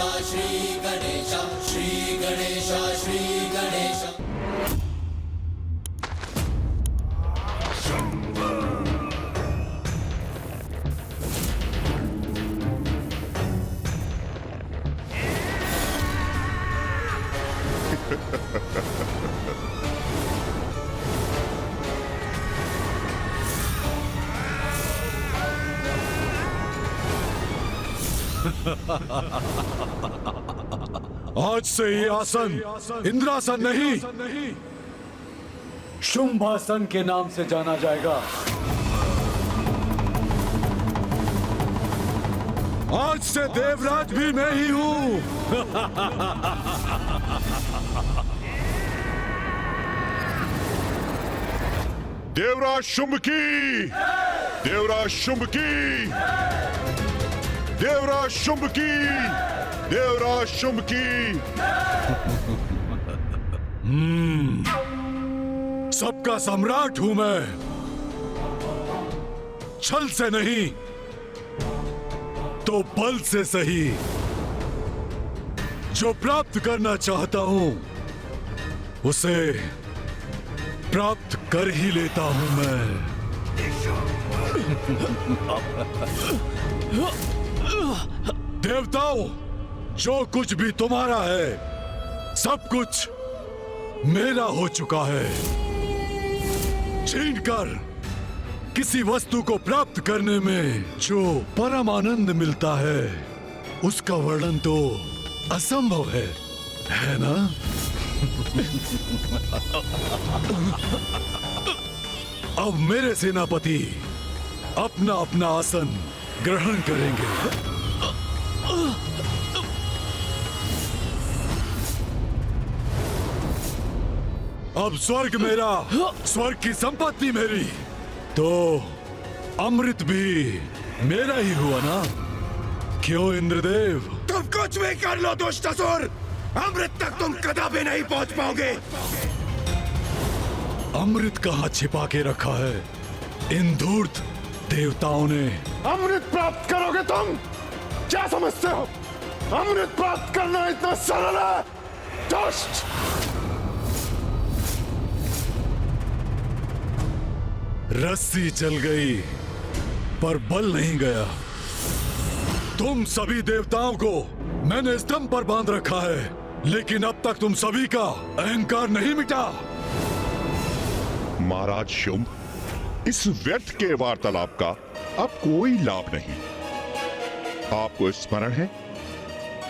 श्री गणेश श्री गणेश श्री गणेश। आज से ये आसन इंद्रासन नहीं, शुंभासन के नाम से जाना जाएगा। आज से देवराज भी मैं ही हूं। देवराज शुंभ की, देवराज शुंभ की, देवराज शुंभ की, देवराज शुंभ की। सबका सम्राट हूं मैं, छल से नहीं तो बल से सही। जो प्राप्त करना चाहता हूं उसे प्राप्त कर ही लेता हूं मैं। देवताओं, जो कुछ भी तुम्हारा है सब कुछ मेरा हो चुका है। छीनकर किसी वस्तु को प्राप्त करने में जो परम आनंद मिलता है उसका वर्णन तो असंभव है ना? अब मेरे सेनापति अपना अपना आसन ग्रहण करेंगे। अब स्वर्ग मेरा, स्वर्ग की संपत्ति मेरी, तो अमृत भी मेरा ही हुआ ना? क्यों इंद्रदेव? तुम कुछ भी कर लो दुष्टासुर, अमृत तक तुम कदापि नहीं पहुंच पाओगे। अमृत कहाँ छिपा के रखा है इन धूर्त देवताओं ने? अमृत प्राप्त करोगे तुम? क्या समझते हो अमृत प्राप्त करना इतना सरल है? दुष्ट! रस्सी चल गई पर बल नहीं गया। तुम सभी देवताओं को मैंने स्तंभ पर बांध रखा है, लेकिन अब तक तुम सभी का अहंकार नहीं मिटा। महाराज शुंभ, इस व्यर्थ के वार्तालाप का अब कोई लाभ नहीं। आपको स्मरण है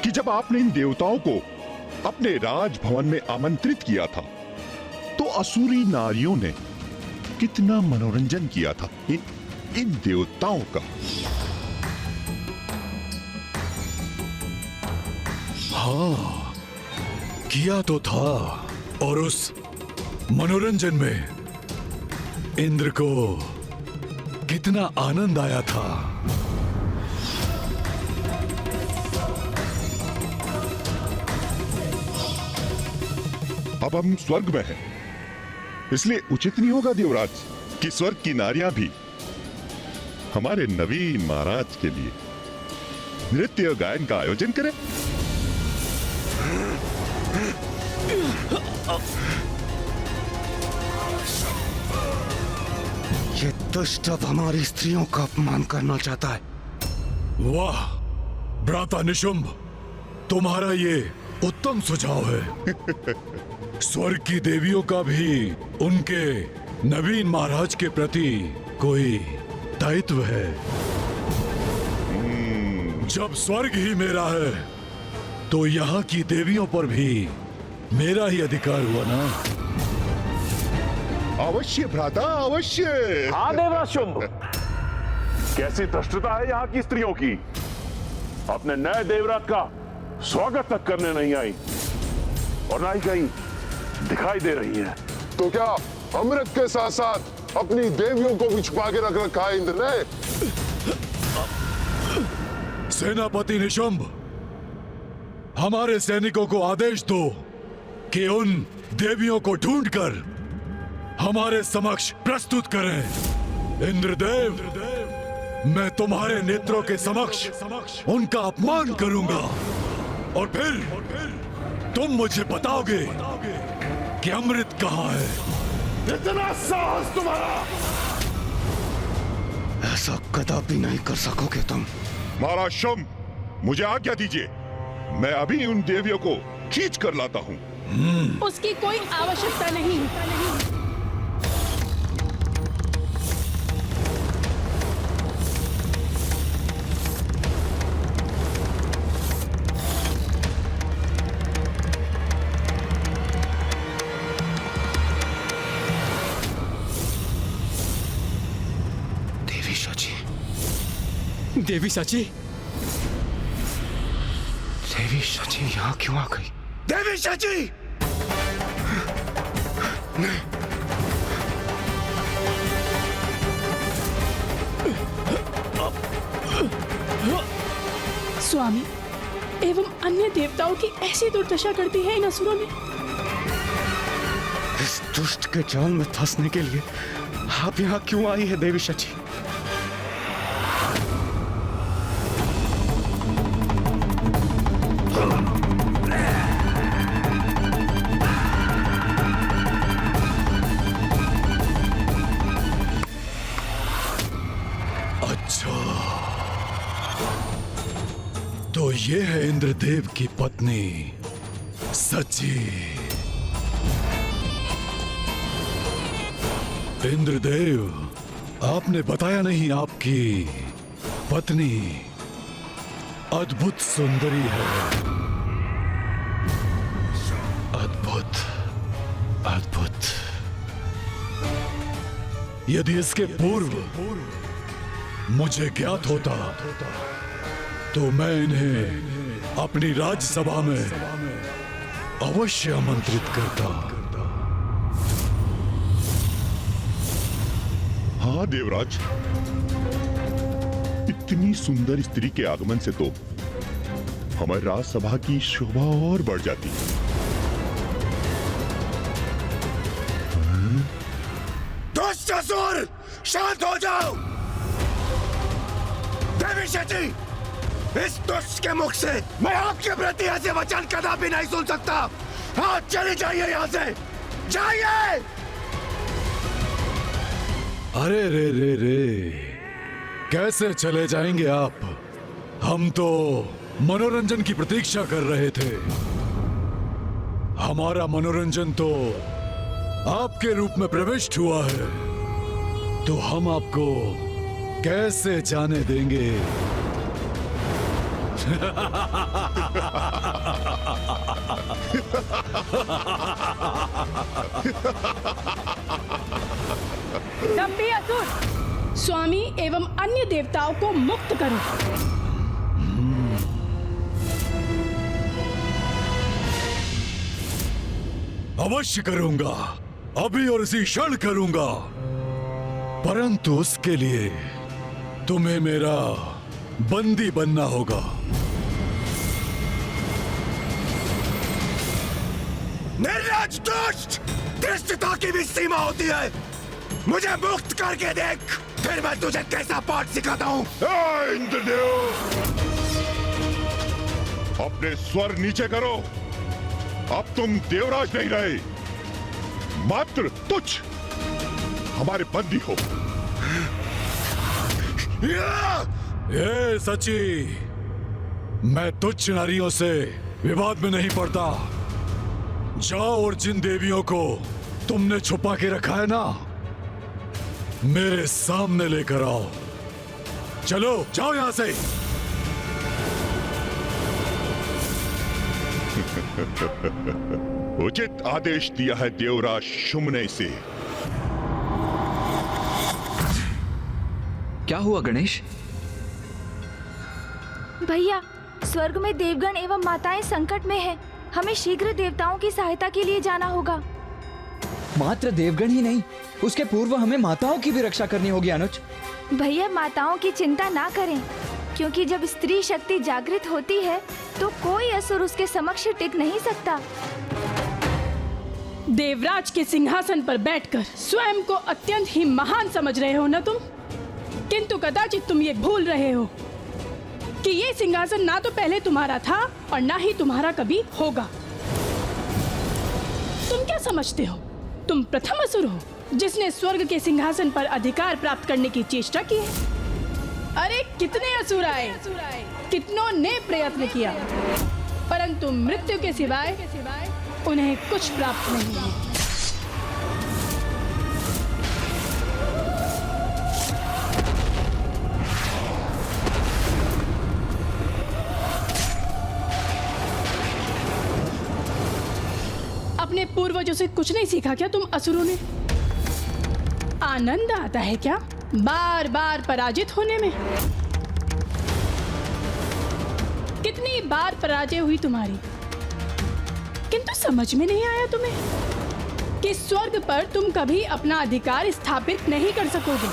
कि जब आपने इन देवताओं को अपने राजभवन में आमंत्रित किया था तो असुरी नारियों ने कितना मनोरंजन किया था इन देवताओं का। हाँ, किया तो था, और उस मनोरंजन में इंद्र को कितना आनंद आया था। अब हम स्वर्ग में हैं, इसलिए उचित नहीं होगा देवराज कि स्वर्ग की नारियां भी हमारे नवीन महाराज के लिए नृत्य गायन का आयोजन करें। ये दुष्ट अब हमारी स्त्रियों का अपमान करना चाहता है। वाह भ्राता निशुंभ, तुम्हारा ये उत्तम सुझाव है। स्वर्ग की देवियों का भी उनके नवीन महाराज के प्रति कोई दायित्व है। जब स्वर्ग ही मेरा है तो यहाँ की देवियों पर भी मेरा ही अधिकार हुआ ना? अवश्य भ्राता, अवश्य। हाँ देवराज शुंभ, कैसी धृष्टता है यहाँ की स्त्रियों की। अपने नए देवराज का स्वागत तक करने नहीं आई और ना ही कहीं दिखाई दे रही है। तो क्या अमृत के साथ साथ अपनी देवियों को भी छुपा के रख रखा है इंद्र ने? सेनापति निशुंभ, हमारे सैनिकों को आदेश दो कि उन देवियों को ढूंढकर हमारे समक्ष प्रस्तुत करें। इंद्रदेव, मैं तुम्हारे नेत्रों के समक्ष उनका अपमान करूंगा। और फिर तुम मुझे बताओगे कि अमृत कहाँ है। इतना साहस तुम्हारा! ऐसा कदापि नहीं कर सकोगे तुम। महाराज शुंभ, मुझे आज्ञा दीजिए, मैं अभी उन देवियों को खींच कर लाता हूँ। उसकी कोई आवश्यकता नहीं। देवी सची, देवी सची यहाँ क्यों आ गई? देवी सची! स्वामी एवं अन्य देवताओं की ऐसी दुर्दशा करती है इन असुरों ने। इस दुष्ट के जाल में फंसने के लिए आप यहाँ क्यों आई है देवी सची? तो ये है इंद्रदेव की पत्नी सची। इंद्रदेव, आपने बताया नहीं आपकी पत्नी अद्भुत सुंदरी है। अद्भुत, अद्भुत। यदि इसके पूर्व मुझे ज्ञात होता तो मैं इन्हें अपनी राज्यसभा में अवश्य आमंत्रित करता। हाँ देवराज, इतनी सुंदर स्त्री के आगमन से तो हमारी राज्यसभा की शोभा और बढ़ जाती। दुष्ट असुर, शांत हो जाओ। देवी सची, इस दुष्ट के मुख से मैं आपके प्रति ऐसे वचन कदापि नहीं सुन सकता। हाँ, चले जाइए यहाँ से, जाइए। अरे रे रे रे, कैसे चले जाएंगे आप? हम तो मनोरंजन की प्रतीक्षा कर रहे थे। हमारा मनोरंजन तो आपके रूप में प्रविष्ट हुआ है, तो हम आपको कैसे जाने देंगे? दंभी असुर, स्वामी एवं अन्य देवताओं को मुक्त करो। अवश्य करूंगा, अभी और इसी क्षण करूंगा, परंतु उसके लिए तुम्हें मेरा बंदी बनना होगा। निर्लज्ज दुष्ट, धृष्टता की भी सीमा होती है। मुझे मुक्त करके देख, फिर मैं तुझे कैसा पाठ सिखाता हूँ। इंद्रदेव, अपने स्वर नीचे करो। अब तुम देवराज नहीं रहे, मात्र तुच्छ हमारे बंदी हो। ये सची, मैं तुच्छ नारियों से विवाद में नहीं पड़ता। जाओ और जिन देवियों को तुमने छुपा के रखा है ना, मेरे सामने लेकर आओ। चलो, जाओ यहां से। उचित आदेश दिया है देवराज शुंभ ने इसे। क्या हुआ गणेश? भैया, स्वर्ग में देवगण एवं माताएं संकट में हैं। हमें शीघ्र देवताओं की सहायता के लिए जाना होगा। मात्र देवगण ही नहीं, उसके पूर्व हमें माताओं की भी रक्षा करनी होगी अनुज। भैया, माताओं की चिंता ना करें, क्योंकि जब स्त्री शक्ति जागृत होती है तो कोई असुर उसके समक्ष टिक नहीं सकता। देवराज के सिंहासन पर बैठकर स्वयं को अत्यंत ही महान समझ रहे हो ना तुम? किंतु कदाचित तुम ये भूल रहे हो कि ये सिंहासन ना तो पहले तुम्हारा था और ना ही तुम्हारा कभी होगा। तुम क्या समझते हो? तुम प्रथम असुर हो जिसने स्वर्ग के सिंहासन पर अधिकार प्राप्त करने की चेष्टा की है। अरे कितने असुर आए, कितनों ने प्रयत्न किया, परंतु मृत्यु के सिवाय उन्हें कुछ प्राप्त नहीं है। अपने पूर्वजों से कुछ नहीं सीखा क्या तुम असुरों ने? आनंद आता है क्या बार बार पराजित होने में? कितनी बार पराजय हुई तुम्हारी, किंतु समझ में नहीं आया तुम्हें कि स्वर्ग पर तुम कभी अपना अधिकार स्थापित नहीं कर सकोगे।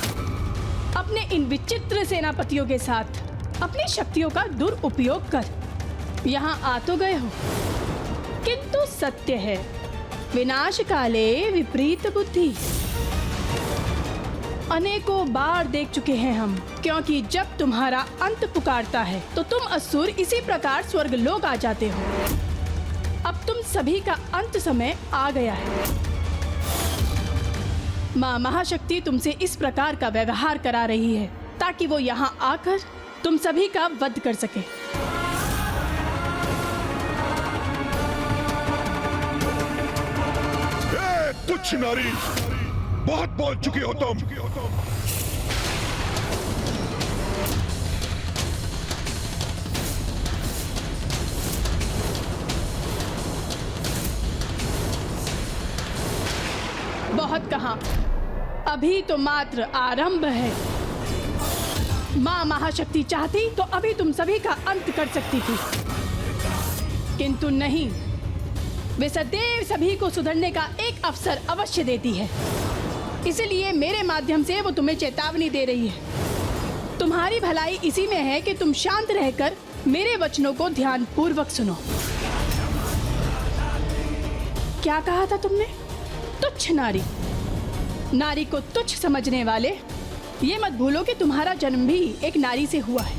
अपने इन विचित्र सेनापतियों के साथ अपनी शक्तियों का दुरुपयोग कर यहाँ आ तो गए हो, किंतु सत्य है विनाश काले विपरीत बुद्धि। अनेकों बार देख चुके हैं हम, क्योंकि जब तुम्हारा अंत पुकारता है तो तुम असुर इसी प्रकार स्वर्ग लोक आ जाते हो। अब तुम सभी का अंत समय आ गया है। माँ महाशक्ति तुमसे इस प्रकार का व्यवहार करा रही है ताकि वो यहाँ आकर तुम सभी का वध कर सके। तुच्छ नारी, बहुत बोल चुके हो तुम। बहुत कहा, अभी तो मात्र आरंभ है। माँ महाशक्ति चाहती तो अभी तुम सभी का अंत कर सकती थी, किंतु नहीं। वे सदैव सभी को सुधरने का एक अवसर अवश्य देती है, इसलिए मेरे माध्यम से वो तुम्हें चेतावनी दे रही है। तुम्हारी भलाई इसी में है कि तुम शांत रहकर मेरे वचनों को ध्यान पूर्वक सुनो। क्या कहा था तुमने? तुच्छ नारी। नारी को तुच्छ समझने वाले, ये मत भूलो कि तुम्हारा जन्म भी एक नारी से हुआ है,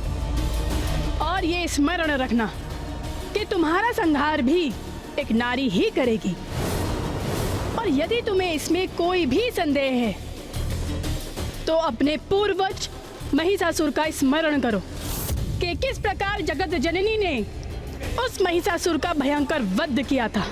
और ये स्मरण रखना कि तुम्हारा संहार भी एक नारी ही करेगी। और यदि तुम्हें इसमें कोई भी संदेह है तो अपने पूर्वज महिषासुर का स्मरण करो कि किस प्रकार जगत जननी ने उस महिषासुर का भयंकर वध किया था।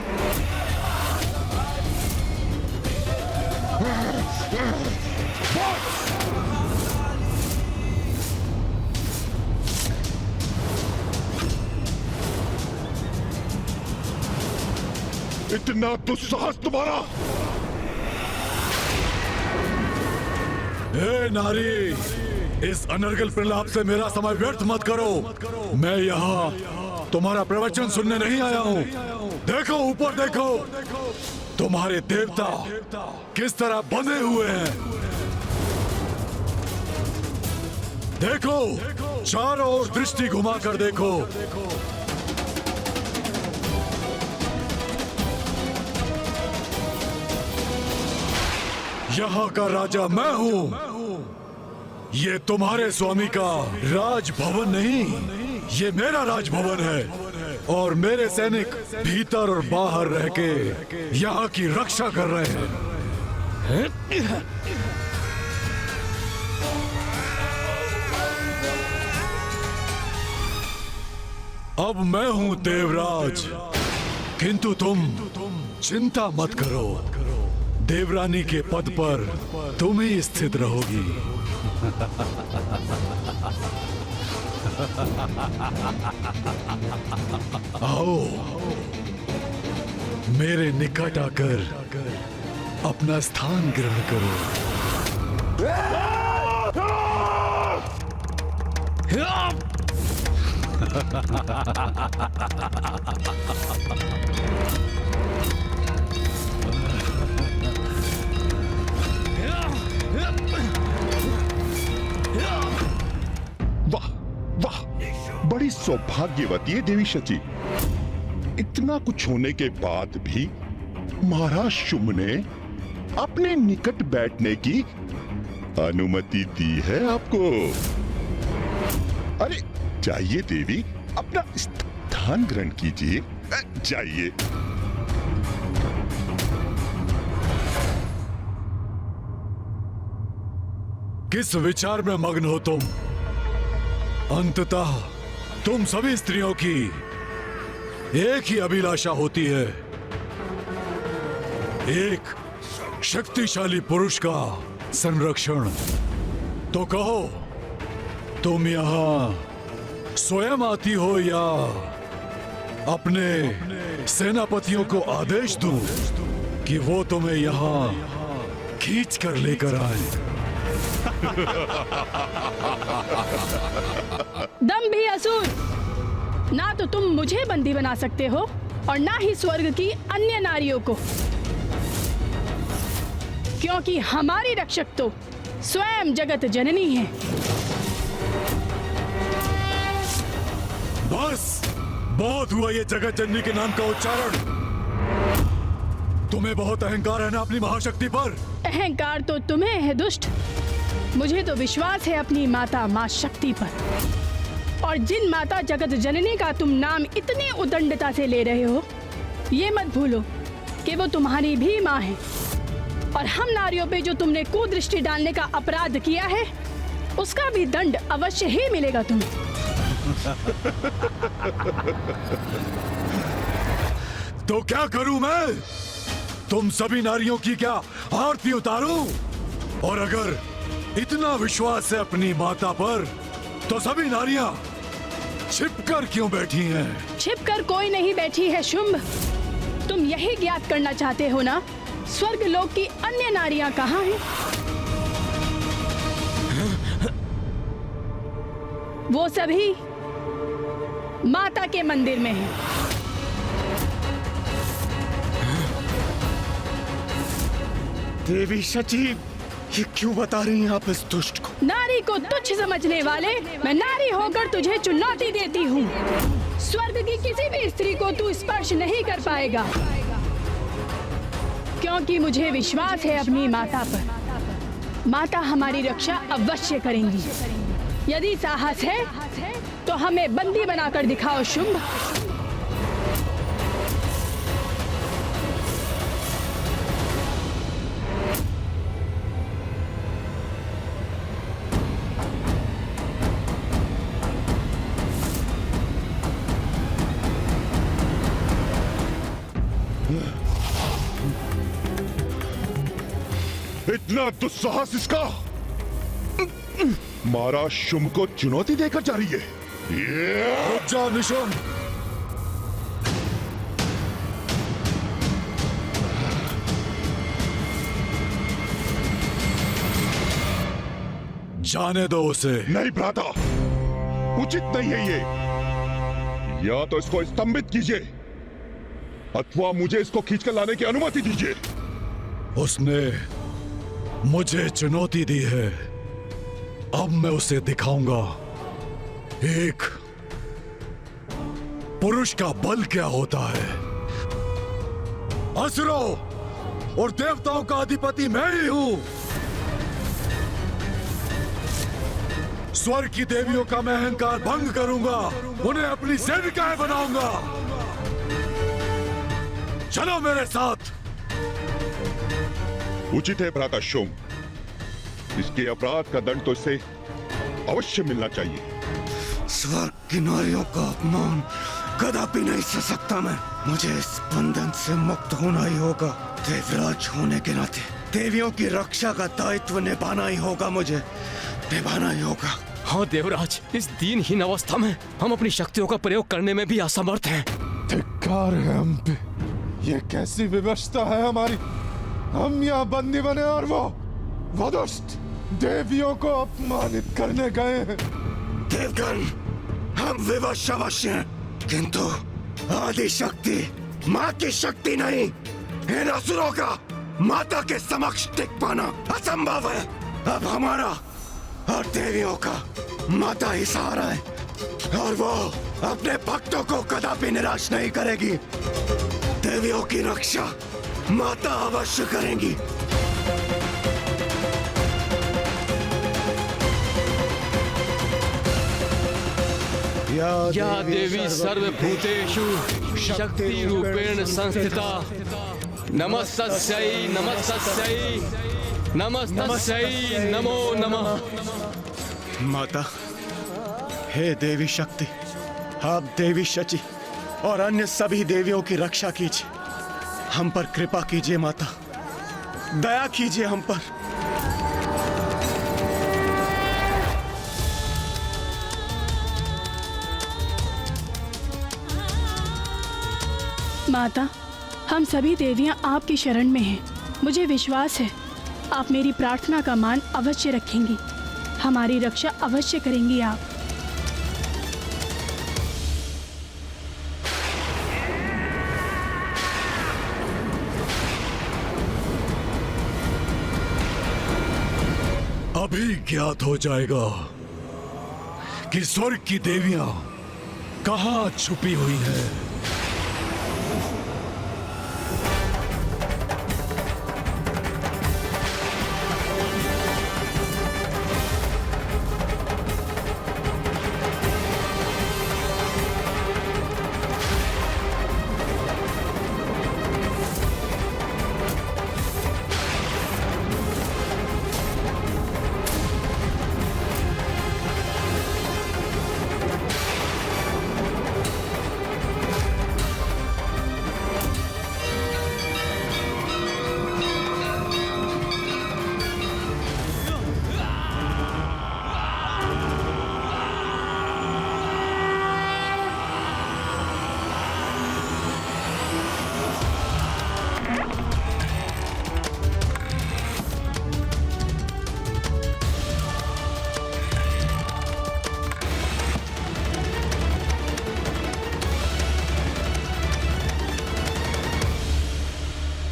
इतना दुस्साहस तुम्हारा! हे नारी, इस अनर्गल प्रलाप से मेरा समय व्यर्थ मत करो। मैं यहाँ तुम्हारा प्रवचन सुनने नहीं आया हूँ। देखो ऊपर देखो, तुम्हारे देवता किस तरह बंधे हुए हैं। देखो, चारों ओर दृष्टि घुमाकर देखो। यहाँ का राजा मैं हूँ। ये तुम्हारे स्वामी का राजभवन नहीं, ये मेरा राजभवन है, और मेरे सैनिक भीतर और बाहर रह के यहाँ की रक्षा कर रहे हैं। अब मैं हूँ देवराज, किंतु तुम चिंता मत करो। देवरानी के पद पर तुम ही स्थित रहोगी। आओ, मेरे निकट आकर अपना स्थान ग्रहण करो। वाह वाह, बड़ी सौभाग्यवती है देवी शची। इतना कुछ होने के बाद भी महाराज शुंभ ने अपने निकट बैठने की अनुमति दी है आपको। अरे जाइए देवी, अपना स्थान ग्रहण कीजिए। जाइए। किस विचार में मग्न हो तुम? अंततः तुम सभी स्त्रियों की एक ही अभिलाषा होती है, एक शक्तिशाली पुरुष का संरक्षण। तो कहो, तुम यहां स्वयं आती हो या अपने सेनापतियों को आदेश दूं कि वो तुम्हें यहां खींच कर लेकर आए? दम भी असुर! ना तो तुम मुझे बंदी बना सकते हो और ना ही स्वर्ग की अन्य नारियों को, क्योंकि हमारी रक्षक तो स्वयं जगत जननी है। बस बहुत हुआ ये जगत जननी के नाम का उच्चारण। तुम्हें बहुत अहंकार है ना अपनी महाशक्ति पर? अहंकार तो तुम्हें है दुष्ट, मुझे तो विश्वास है अपनी माता मां शक्ति पर। और जिन माता जगत जननी का तुम नाम इतनी उदंडता से ले रहे हो, ये मत भूलो कि वो तुम्हारी भी मां है। और हम नारियों पे जो तुमने कुदृष्टि डालने का अपराध किया है, उसका भी दंड अवश्य ही मिलेगा तुम्हें। तो क्या करूं मैं? तुम सभी नारियों की क्या आरती उतारूं? और अगर इतना विश्वास है अपनी माता पर, तो सभी नारियां छिपकर क्यों बैठी हैं? छिपकर कोई नहीं बैठी है शुंभ। तुम यही ज्ञात करना चाहते हो ना, स्वर्ग लोक की अन्य नारियां कहाँ हैं? वो सभी माता के मंदिर में हैं। देवी सचिव, ये क्यों बता रही हैं आप इस दुष्ट को? नारी को तुच्छ समझने वाले, मैं नारी होकर तुझे चुनौती देती हूँ। स्वर्ग की किसी भी स्त्री को तू स्पर्श नहीं कर पाएगा, क्योंकि मुझे विश्वास है अपनी माता पर। माता हमारी रक्षा अवश्य करेंगी। यदि साहस है तो हमें बंदी बनाकर दिखाओ शुंभ। इतना दुस्साहस इसका! महाराज शुंभ को चुनौती देकर जा रही है। रुक जा निशुंभ। जाने दो उसे। नहीं भ्राता, उचित नहीं है ये। या तो इसको स्तंभित कीजिए अथवा मुझे इसको खींचकर लाने की अनुमति दीजिए। उसने मुझे चुनौती दी है, अब मैं उसे दिखाऊंगा एक पुरुष का बल क्या होता है। असुरों और देवताओं का अधिपति मैं ही हूं। स्वर्ग की देवियों का मैं अहंकार भंग करूंगा, उन्हें अपनी सेविकाएं बनाऊंगा। चलो मेरे साथ। उचित है भ्राता शुंभ, इसके अपराध का दंड तो इसे अवश्य मिलना चाहिए। स्वर्ग की नारियों का अपमान कदापि नहीं सह सकता मैं। मुझे इस बंधन से मुक्त होना ही होगा। देवराज होने के नाते देवियों की रक्षा का दायित्व निभाना ही होगा, मुझे निभाना ही होगा। हाँ देवराज, इस दीनहीन अवस्था में हम अपनी शक्तियों का प्रयोग करने में भी असमर्थ हैं। धिक्कार है हम पे। ये कैसी विवशता है हमारी। हम यहाँ बंदी बने और वो दुष्ट देवियों को अपमानित करने गए हैं। देवगण, हम विवश अवश्य हैं, किंतु आदि शक्ति माँ की शक्ति नहीं। इन असुरों का माता के समक्ष टिक पाना असंभव है। अब हमारा और देवियों का माता ही सहारा है, और वो अपने भक्तों को कदापि निराश नहीं करेगी। देवियों की रक्षा माता अवश्य करेंगी। या देवी सर्वभूतेषु शक्ति रूपेण संस्थिता नमस्तस्यै नमस्तस्यै नमस्तस्यै नमो नमः। माता, हे देवी शक्ति, आप देवी शची और अन्य सभी देवियों की रक्षा कीजिए। हम पर कृपा कीजिए माता, दया कीजिए हम पर। माता, हम सभी देवियां आपकी शरण में हैं। मुझे विश्वास है आप मेरी प्रार्थना का मान अवश्य रखेंगी, हमारी रक्षा अवश्य करेंगी आप। अभी ज्ञात हो जाएगा कि स्वर्ग की देवियां कहां छुपी हुई हैं।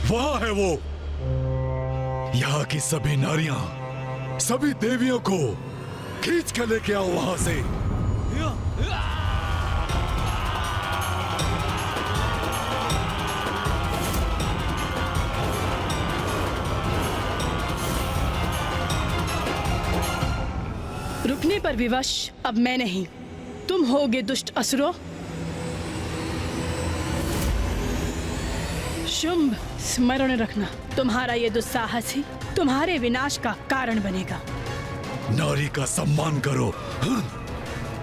वहां है वो, यहाँ की सभी नारियां, सभी देवियों को खींच कर लेके आओ वहां से। रुकने पर विवश अब मैं नहीं, तुम होगे दुष्ट असुरों। शुंभ, स्मरण रखना, तुम्हारा ये दुस्साहस ही तुम्हारे विनाश का कारण बनेगा। नारी का सम्मान करो,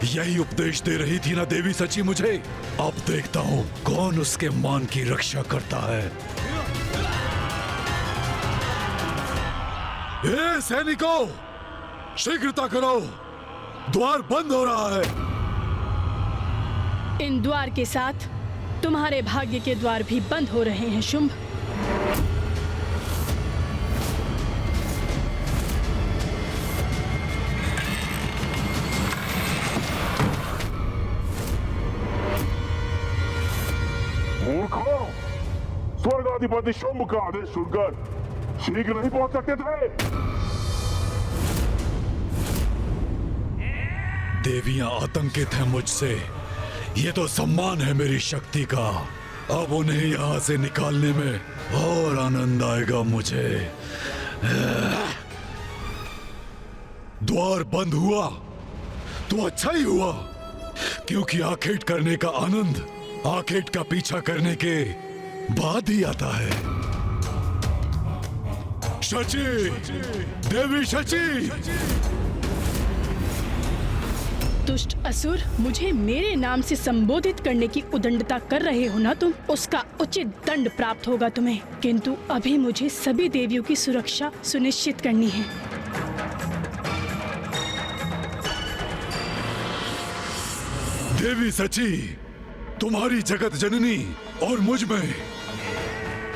यही उपदेश दे रही थी ना देवी सची मुझे। अब देखता हूँ कौन उसके मान की रक्षा करता है। ए सैनिकों, शीघ्रता करो, द्वार बंद हो रहा है। इन द्वार के साथ तुम्हारे भाग्य के द्वार भी बंद हो रहे हैं शुंभ। मूर्खों, स्वर्गाधिपति शुंभ का आदेश सुनकर शीघ्र नहीं पहुंच सकते थे। देवियां आतंकित हैं मुझसे, ये तो सम्मान है मेरी शक्ति का। अब उन्हें यहाँ से निकालने में और आनंद आएगा मुझे। द्वार बंद हुआ तो अच्छा ही हुआ, क्योंकि आखेट करने का आनंद आखेट का पीछा करने के बाद ही आता है। शची, देवी शची। दुष्ट असुर, मुझे मेरे नाम से संबोधित करने की उदंडता कर रहे हो ना तुम, उसका उचित दंड प्राप्त होगा तुम्हें। किंतु अभी मुझे सभी देवियों की सुरक्षा सुनिश्चित करनी है। देवी सची, तुम्हारी जगत जननी और मुझ में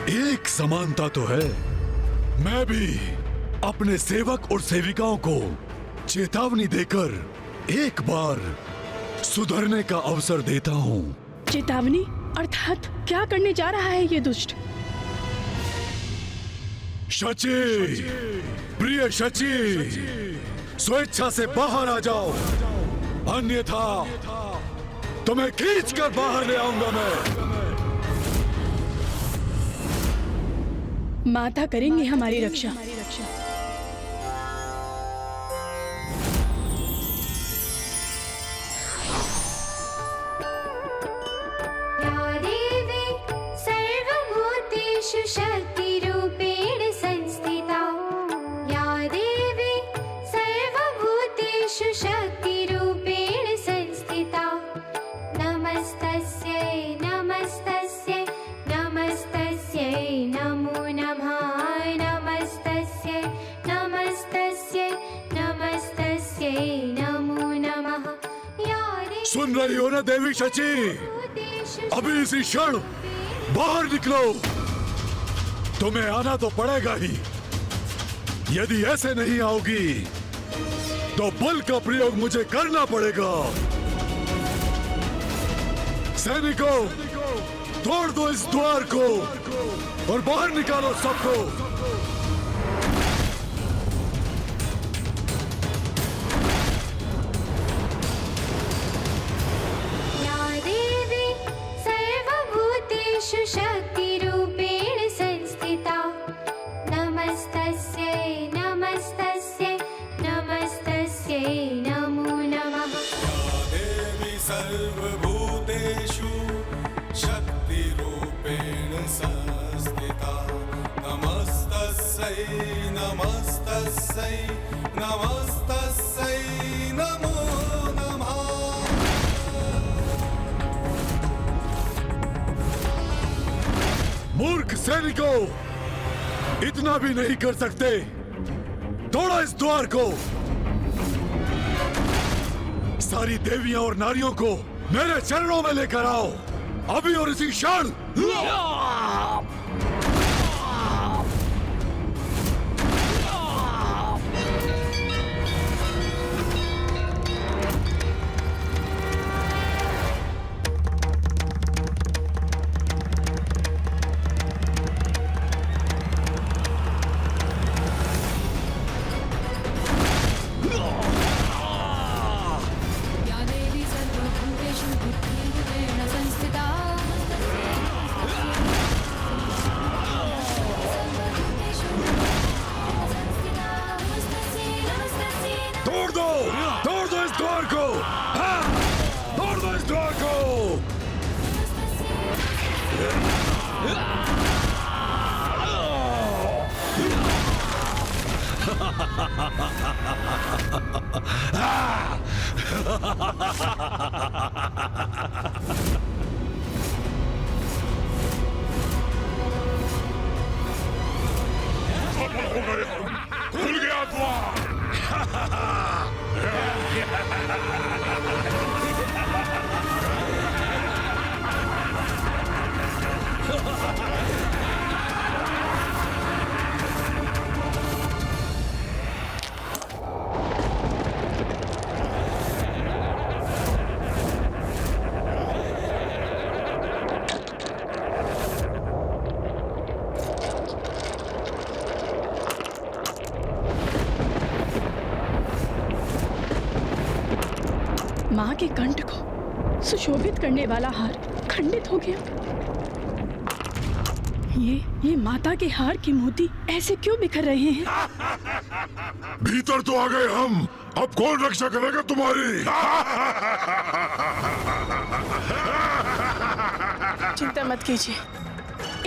एक समानता तो है। मैं भी अपने सेवक और सेविकाओं को चेतावनी देकर एक बार सुधरने का अवसर देता हूँ। चेतावनी अर्थात क्या करने जा रहा है ये दुष्ट? शची, प्रिय शची, स्वेच्छा से बाहर आ जाओ, अन्यथा तुम्हें खींचकर बाहर ले आऊंगा मैं। माता करेंगे हमारी रक्षा। सर्वभूतेषु शक्तिरूपेण संस्थिता या देवी सर्वभूतेषु शक्तिरूपेण संस्थिता नमस्तस्यै नमस्तस्यै नमस्तस्यै नमो नमः नमस्तस्यै नमस्तस्यै नमस्तस्यै नमो नमः या देवी सुन रही हो ना देवी शची? अभी इसी क्षण बाहर निकलो। तुम्हें आना तो पड़ेगा ही। यदि ऐसे नहीं आओगी तो बल का प्रयोग मुझे करना पड़ेगा। सैनिकों, तोड़ दो इस द्वार को और बाहर निकालो सबको। शक्तिरूपेण संस्थिता नमस्तस्यै नमस्तस्यै नमस्तस्यै नमो नमः देवी सर्वभूतेषु शक्तिरूपेण संस्थिता नमस्तस्यै नमस्तस्यै नमस्तस्यै नमो नमः। मूर्ख सैनिकों, इतना भी नहीं कर सकते। तोड़ो इस द्वार को। सारी देवियां और नारियों को मेरे चरणों में लेकर आओ, अभी और इसी क्षण। तोड़ दो इस द्वार को। हाँ, तोड़ दो इस द्वार को। खुल गया द्वार। माँ के कंठ को सुशोभित करने वाला हार खंडित हो गया। ये माता के हार के मोती ऐसे क्यों बिखर रहे हैं? भीतर तो आ गए हम, अब कौन रक्षा करेगा तुम्हारी? चिंता मत कीजिए,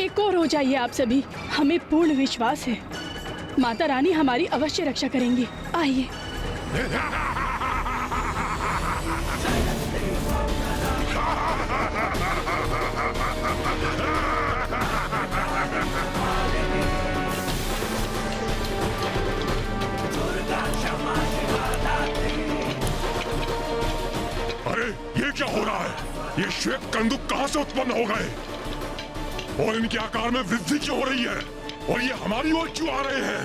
एक और हो जाइए आप सभी। हमें पूर्ण विश्वास है माता रानी हमारी अवश्य रक्षा करेंगी। आइए। अरे ये क्या हो रहा है? ये श्वेत कंदुक कहां से उत्पन्न हो गए और इनके आकार में वृद्धि क्यों हो रही है और ये हमारी ओर क्यों आ रहे हैं?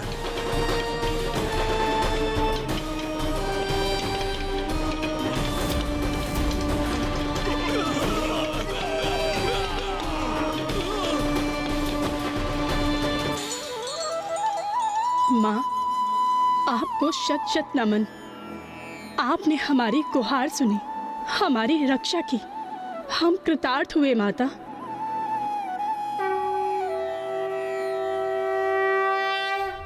माँ, आपको शत शत नमन। आपने हमारी गुहार सुनी, हमारी रक्षा की। हम कृतार्थ हुए माता।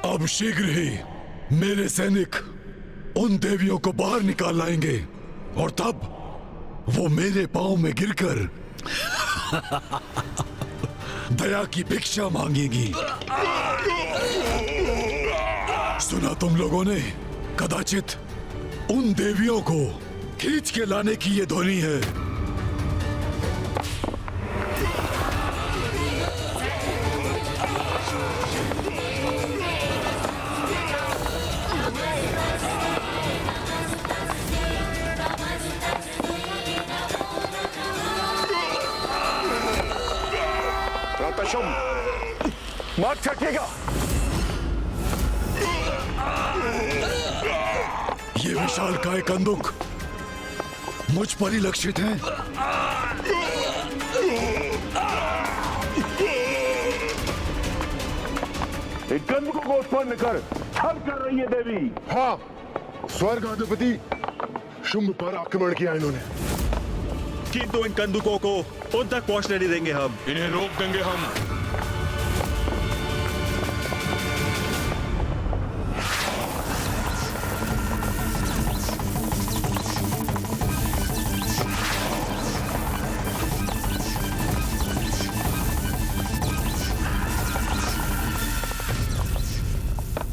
अब शीघ्र ही मेरे सैनिक उन देवियों को बाहर निकाल लाएंगे और तब वो मेरे पांव में गिरकर दया की भिक्षा मांगेगी। सुना तुम लोगों ने? कदाचित उन देवियों को खींच के लाने की ये ध्वनि है। मत छकेगा। ये विशालकाय कंदुक मुझ पर ही लक्षित है। एक कंदुकों को उत्पन्न कर छल कर रही है देवी। हाँ, स्वर्ग अधिपति शुंभ पर आक्रमण किया इन्होंने। किंतु इन कंदुकों को उन तक पहुंचने नहीं देंगे हम। इन्हें रोक देंगे हम।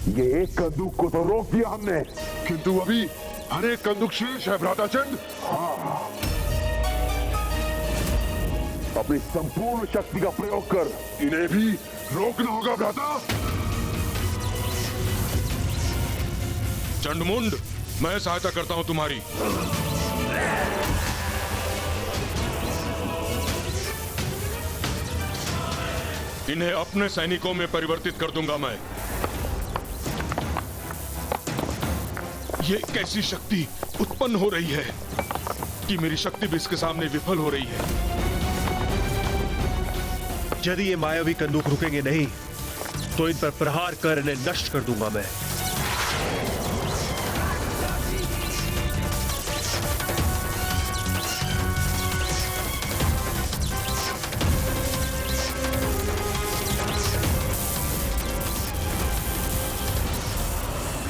ये एक कंदूक को तो रोक दिया हमने, किंतु अभी अनेक कंदुक शेष है भ्राताचंद। हाँ, अपनी संपूर्ण शक्ति का प्रयोग कर इन्हें भी रोकना होगा भ्राता। चंडमुंड, मैं सहायता करता हूं तुम्हारी। इन्हें अपने सैनिकों में परिवर्तित कर दूंगा मैं। ये कैसी शक्ति उत्पन्न हो रही है कि मेरी शक्ति भी इसके सामने विफल हो रही है। यदि ये मायावी कंदूक रुकेंगे नहीं तो इन पर प्रहार कर इन्हें नष्ट कर दूंगा मैं।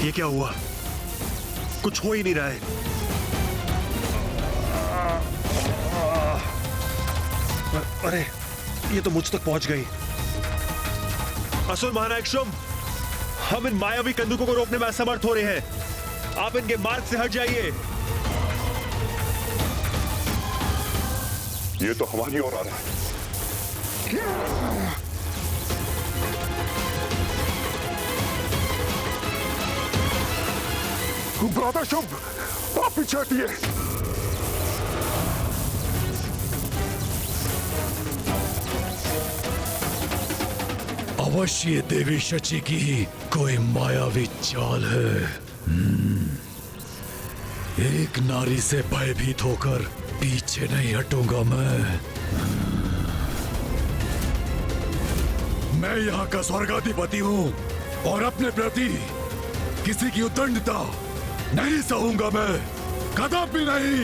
ये क्या हुआ? कुछ हो ही नहीं रहा है। अरे, ये तो मुझ तक पहुंच गई। असुर महानायक शुंभ, हम इन मायावी कंदुकों को रोकने में असमर्थ हो रहे हैं। आप इनके मार्ग से हट जाइए। ये तो हमारी ओर आ रहा है। भ्राता शुंभ, आप पीछे हटिए। अवश्य ये देवी शची की ही कोई मायावी चाल है। एक नारी से भयभीत होकर पीछे नहीं हटूंगा मैं यहाँ का स्वर्गाधिपति हूँ और अपने प्रति किसी की उद्दंडता नहीं सहूंगा मैं, कदापि नहीं।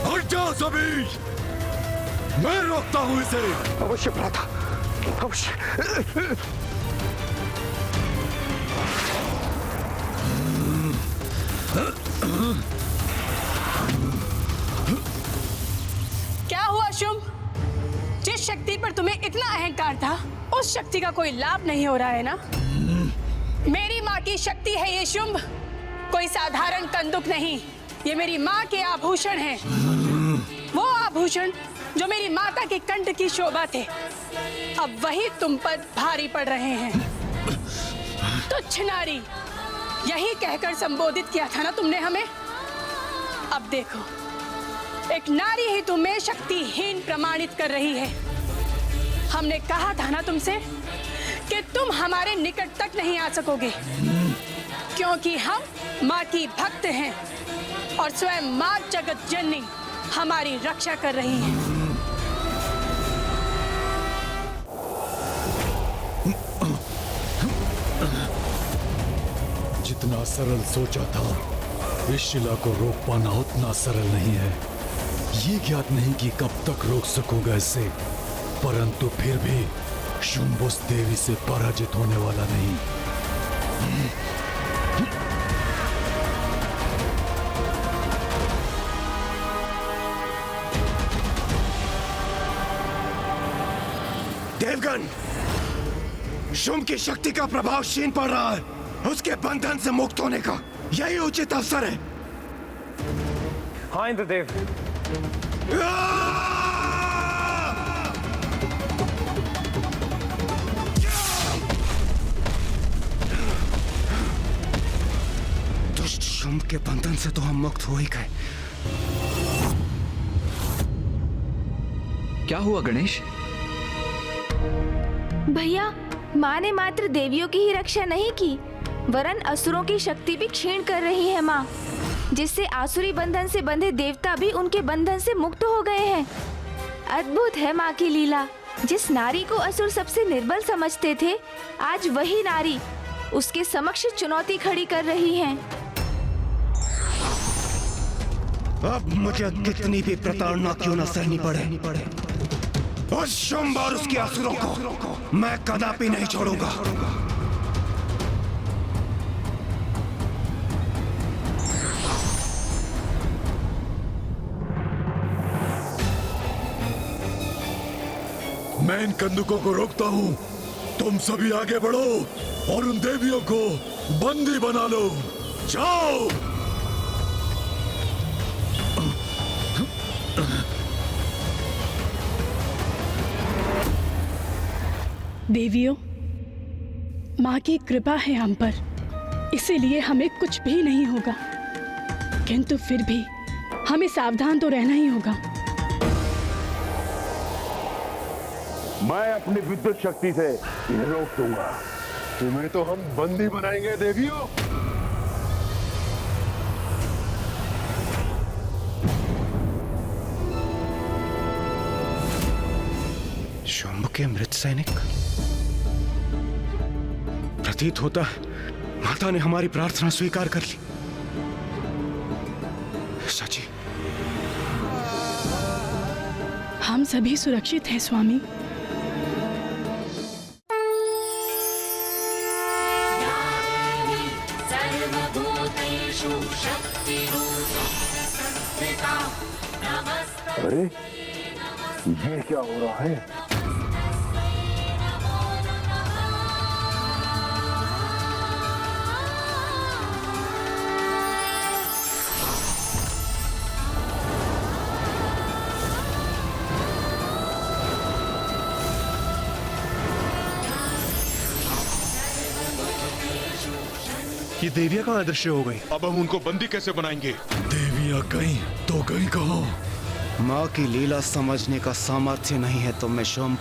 हट जाओ सभी, मैं रोकता हूँ इसे। अवश्य भ्राता, अवश्य। क्या हुआ शुंभ? जिस शक्ति पर तुम्हें इतना अहंकार था, उस शक्ति का कोई लाभ नहीं हो रहा है ना? मेरी माँ की शक्ति है ये शुंभ, कोई साधारण कंदुक नहीं। ये मेरी माँ के आभूषण हैं। वो आभूषण जो मेरी माता के कंठ की शोभा थे, अब वही तुम पर भारी पड़ रहे हैं। तुच्छ नारी, यही कहकर संबोधित किया था ना तुमने हमें? अब देखो, एक नारी ही तुम्हें शक्तिहीन प्रमाणित कर रही है। हमने कहा था ना तुमसे कि तुम हमारे निकट तक नहीं आ सकोगे, क्योंकि हम माँ की भक्त हैं और स्वयं माँ जगत जननी हमारी रक्षा कर रही हैं। जितना सरल सोचा था इस शिला को रोक पाना उतना सरल नहीं है। ये ज्ञात नहीं कि कब तक रोक सकूंगा इसे, परंतु फिर भी शुंभ उस देवी से पराजित होने वाला नहीं। देवगन, शुंभ की शक्ति का प्रभाव क्षीण पड़ रहा है। उसके बंधन से मुक्त होने का यही उचित अवसर है। हाँ इंद्रदेव। दुष्ट शुंभ के बंधन से तो हम मुक्त हो ही गए। क्या हुआ गणेश? भैया, माँ ने मात्र देवियों की ही रक्षा नहीं की, वरन असुरों की शक्ति भी क्षीण कर रही है माँ, जिससे आसुरी बंधन से बंधे देवता भी उनके बंधन से मुक्त हो गए हैं। अद्भुत है माँ की लीला। जिस नारी को असुर सबसे निर्बल समझते थे, आज वही नारी उसके समक्ष चुनौती खड़ी कर रही है। अब मुझे कितनी भी प्रताड़ना क्यों न सहनी पड़े, उस शुंभ और उसके असुरों को मैं कदापि नहीं छोड़ूंगा। मैं इन कंदुकों को रोकता हूँ। तुम सभी आगे बढ़ो और उन देवियों को बंदी बना लो। जाओ। देवियों, माँ की कृपा है हम पर, इसीलिए हमें कुछ भी नहीं होगा। किंतु फिर भी हमें सावधान तो रहना ही होगा। मैं अपनी विद्युत शक्ति से इन्हें रोक दूंगा। तुम्हें तो हम बंदी बनाएंगे देवियों। शुंभ के मृत सैनिक। प्रतीत होता है माता ने हमारी प्रार्थना स्वीकार कर ली। सची, हम सभी सुरक्षित हैं स्वामी। अरे ये क्या हो रहा है? ये देवियां कहाँ अदृश्य हो गई? अब हम उनको बंदी कैसे बनाएंगे? देवियां कहीं तो कहीं कहाँ? माँ की लीला समझने का सामर्थ्य नहीं है तुम में शुंभ।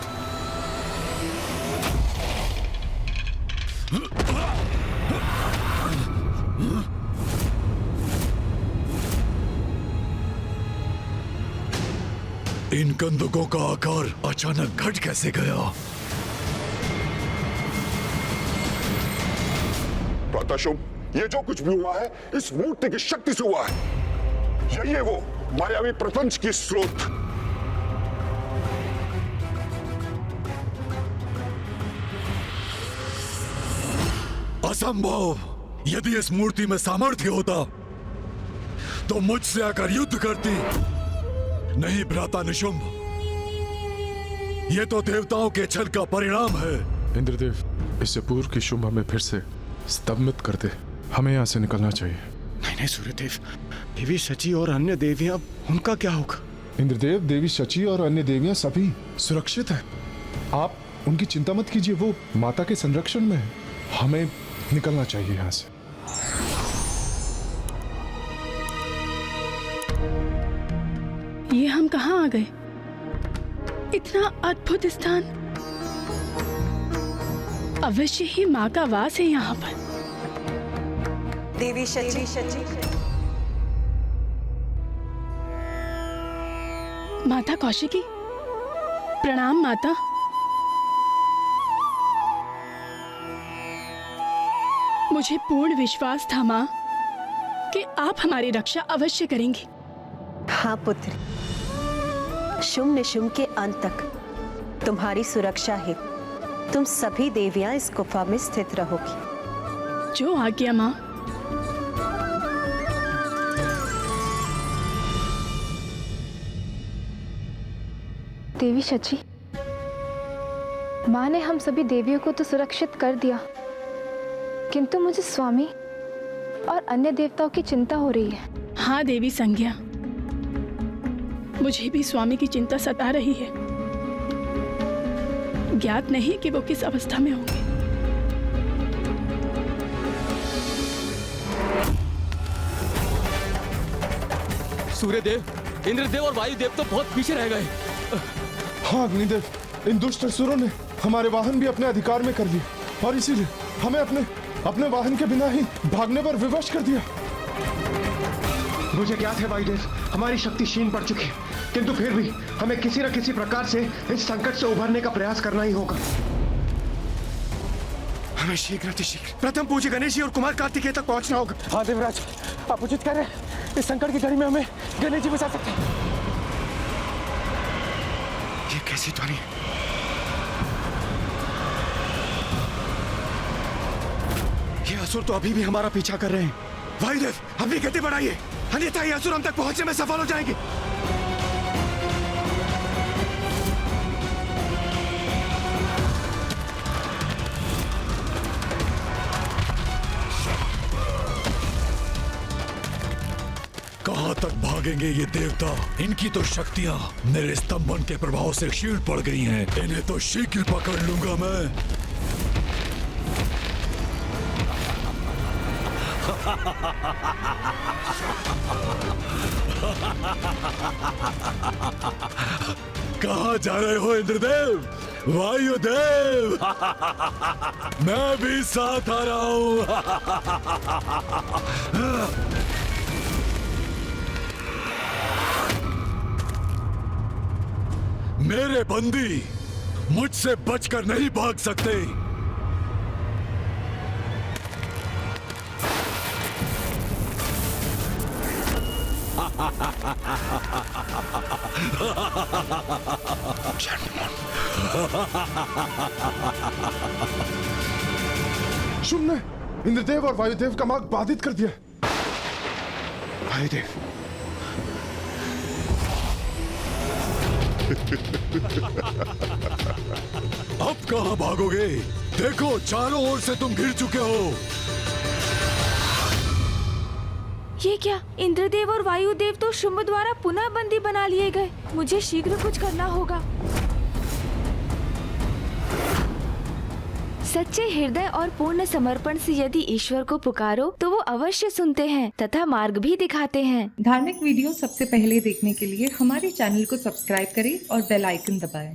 इन कंदुकों का आकार अचानक घट कैसे गया? शुंभ, ये जो कुछ भी हुआ है इस मूर्ति की शक्ति से हुआ है। यही है वो मायावी प्रपंच की स्रोत। असंभव। यदि इस मूर्ति में सामर्थ्य होता तो मुझसे आकर युद्ध करती। नहीं भ्राता निशुंभ, ये तो देवताओं के छल का परिणाम है। इंद्रदेव, इससे पूर्व की शुंभ हमें फिर से स्तंभित कर दे। हमें यहाँ से निकलना चाहिए। नहीं नहीं सूर्यदेव, देवी शची और अन्य देवियां, उनका क्या होगा? इंद्रदेव, देवी शची और अन्य देवियां सभी सुरक्षित हैं। आप उनकी चिंता मत कीजिए, वो माता के संरक्षण में है। हमें निकलना चाहिए यहाँ से। ये हम कहाँ आ गए? इतना अद्भुत स्थान। अवश्य ही माँ का वास है यहाँ पर। देवी शची। माता कौशिकी, प्रणाम माता। मुझे पूर्ण विश्वास था माँ कि आप हमारी रक्षा अवश्य करेंगी। हाँ पुत्री, शुंभ निशुंभ के अंत तक तुम्हारी सुरक्षा है। तुम सभी देवियां इस गुफा में स्थित रहोगी। जो आज्ञा माँ। देवी शची, माँ ने हम सभी देवियों को तो सुरक्षित कर दिया, किंतु मुझे स्वामी और अन्य देवताओं की चिंता हो रही है। हाँ देवी संज्ञा, मुझे भी स्वामी की चिंता सता रही है। ज्ञात नहीं कि वो किस अवस्था में होंगे। सूर्यदेव, इंद्रदेव और वायुदेव तो बहुत पीछे रह गए। हाँ अग्निदेव, इन दुष्ट असुरों ने हमारे वाहन भी अपने अधिकार में कर लिए और इसीलिए हमें अपने वाहन के बिना ही भागने पर विवश कर दिया। मुझे ज्ञात है वायुदेव, हमारी शक्ति क्षीण पड़ चुकी है, किंतु फिर भी हमें किसी न किसी प्रकार से इस संकट से उभरने का प्रयास करना ही होगा। हमें शीघ्र प्रथम पूज्य गणेश जी और कुमार कार्तिकेय तक पहुंचना होगा। हाँ देवराज, आप उचित कह रहे हैं। इस संकट की घड़ी में हमें गणेश जी बचा सकते हैं। ये कैसी ध्वनि है? ये असुर तो अभी भी हमारा पीछा कर रहे हैं। वायुदेव, अपनी गति बढ़ाइए, अन्यथा ये असुर हम तक पहुंचने में सफल हो जाएंगे। कहां तक भागेंगे ये देवता? इनकी तो शक्तियां मेरे स्तंभन के प्रभाव से क्षीण पड़ गई हैं। इन्हें तो शीघ्र पकड़ लूंगा मैं। कहां जा रहे हो इंद्रदेव, वायुदेव? मैं भी साथ आ रहा हूं। मेरे बंदी मुझसे बचकर नहीं भाग सकते। शुभ ने इंद्रदेव और वायुदेव का मार्ग बाधित कर दिया। वायुदेव, अब कहां भागोगे? देखो चारों ओर से तुम घिर चुके हो। ये क्या? इंद्रदेव और वायुदेव तो शुंभ द्वारा पुनः बंदी बना लिए गए। मुझे शीघ्र कुछ करना होगा। सच्चे हृदय और पूर्ण समर्पण से यदि ईश्वर को पुकारो तो वो अवश्य सुनते हैं तथा मार्ग भी दिखाते हैं। धार्मिक वीडियो सबसे पहले देखने के लिए हमारे चैनल को सब्सक्राइब करें और बेल आइकन दबाएं।